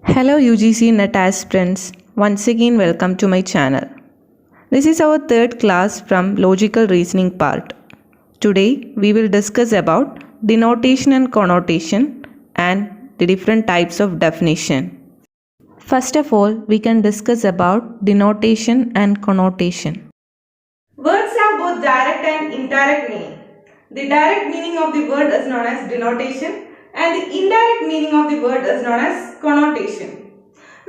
Hello UGC NET aspirants, once again welcome to my channel. This is our third class from logical reasoning part. Today we will discuss about denotation and connotation and the different types of definition. First of all, we can discuss about denotation and connotation. Words have both direct and indirect meaning. The direct meaning of the word is known as denotation and the indirect meaning of the word is known as connotation.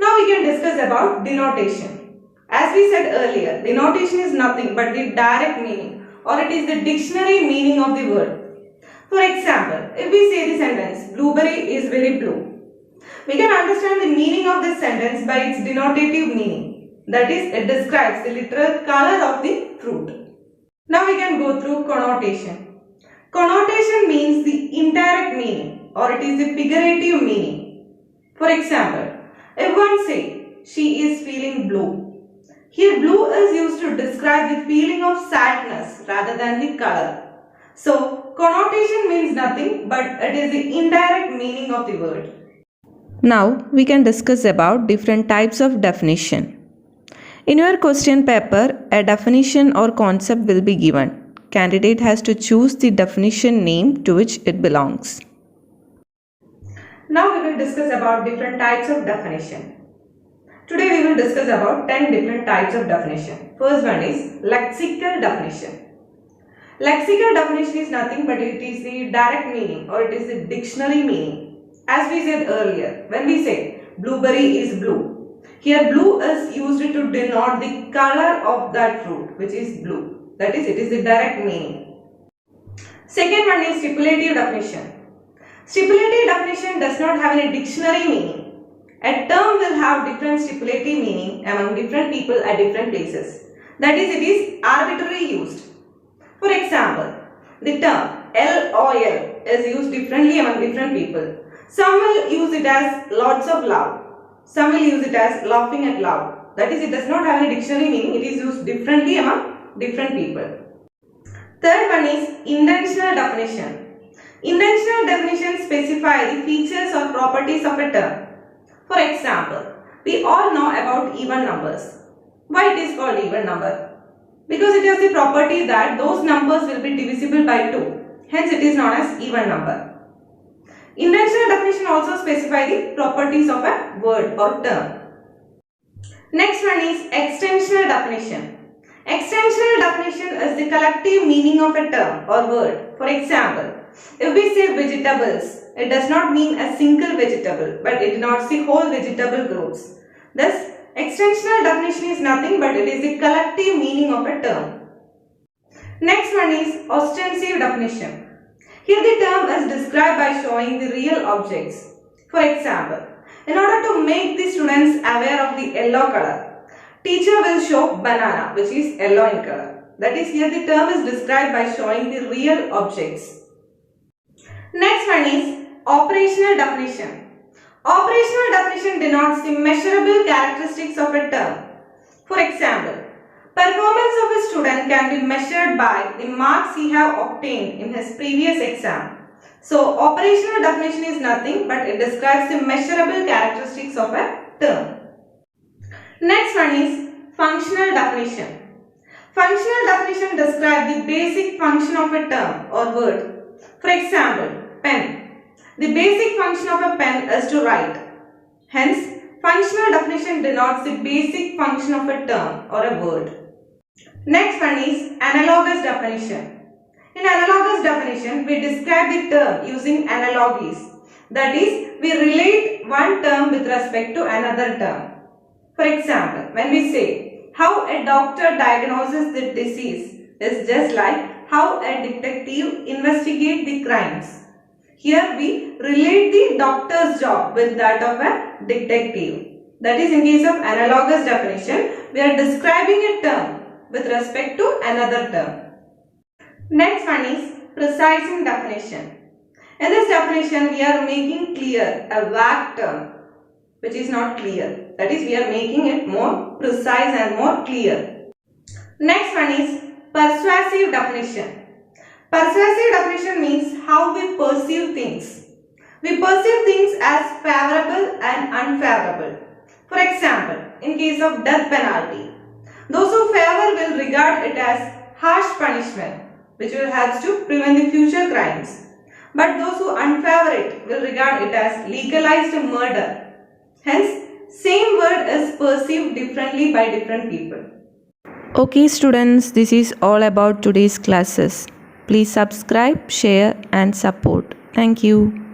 Now we can discuss about denotation. As we said earlier, denotation is nothing but the direct meaning or it is the dictionary meaning of the word. For example, if we say the sentence, blueberry is very blue, we can understand the meaning of this sentence by its denotative meaning. That is, it describes the literal color of the fruit. Now we can go through connotation. Connotation means the indirect meaning or it is the figurative meaning. For example, if one say, she is feeling blue. Here blue is used to describe the feeling of sadness rather than the color. So, connotation means nothing but it is the indirect meaning of the word. Now we can discuss about different types of definition. In your question paper, a definition or concept will be given. Candidate has to choose the definition name to which it belongs. Now we will discuss about different types of definition. Today we will discuss about 10 different types of definition. First one is lexical definition. Lexical definition is nothing but it is the direct meaning or it is the dictionary meaning. As we said earlier, when we say blueberry is blue, here blue is used to denote the color of that fruit which is blue. That is, it is the direct meaning. Second one is stipulative definition. Stipulative definition does not have any dictionary meaning. A term will have different stipulative meaning among different people at different places. That is, it is arbitrarily used. For example, the term LOL is used differently among different people. Some will use it as lots of love. Some will use it as laughing at love. That is, it does not have any dictionary meaning. It is used differently among different people. Third one is intentional definition. Intentional definitions specify the features or properties of a term. For example, we all know about even numbers. Why it is called even number? Because it has the property that those numbers will be divisible by 2. Hence it is known as even number. Intentional definition also specify the properties of a word or term. Next one is extensional definition. Extensional definition is the collective meaning of a term or word. For example, if we say vegetables, it does not mean a single vegetable, but it denotes the whole vegetable groups. Thus, extensional definition is nothing but it is the collective meaning of a term. Next one is ostensive definition. Here the term is described by showing the real objects. For example, in order to make the students aware of the yellow color, teacher will show banana which is yellow in color. That is, here the term is described by showing the real objects. Next one is operational definition. Operational definition denotes the measurable characteristics of a term. For example, performance of a student can be measured by the marks he have obtained in his previous exam. So, operational definition is nothing but it describes the measurable characteristics of a term. Next one is functional definition. Functional definition describes the basic function of a term or word. For example, pen. The basic function of a pen is to write. Hence, functional definition denotes the basic function of a term or a word. Next one is analogous definition. In analogous definition, we describe the term using analogies. That is, we relate one term with respect to another term. For example, when we say, how a doctor diagnoses the disease is just like how a detective investigates the crimes. Here we relate the doctor's job with that of a detective. That is, in case of analogous definition, we are describing a term with respect to another term. Next one is precising definition. In this definition, we are making clear a vague term which is not clear. That is, we are making it more precise and more clear. Next one is persuasive definition. Persuasive definition means how we perceive things. We perceive things as favorable and unfavorable. For example, in case of death penalty, those who favor will regard it as harsh punishment, which will help to prevent the future crimes. But those who unfavor it will regard it as legalized murder. Hence, same word is perceived differently by different people. Okay students, this is all about today's classes. Please subscribe, share and support. Thank you.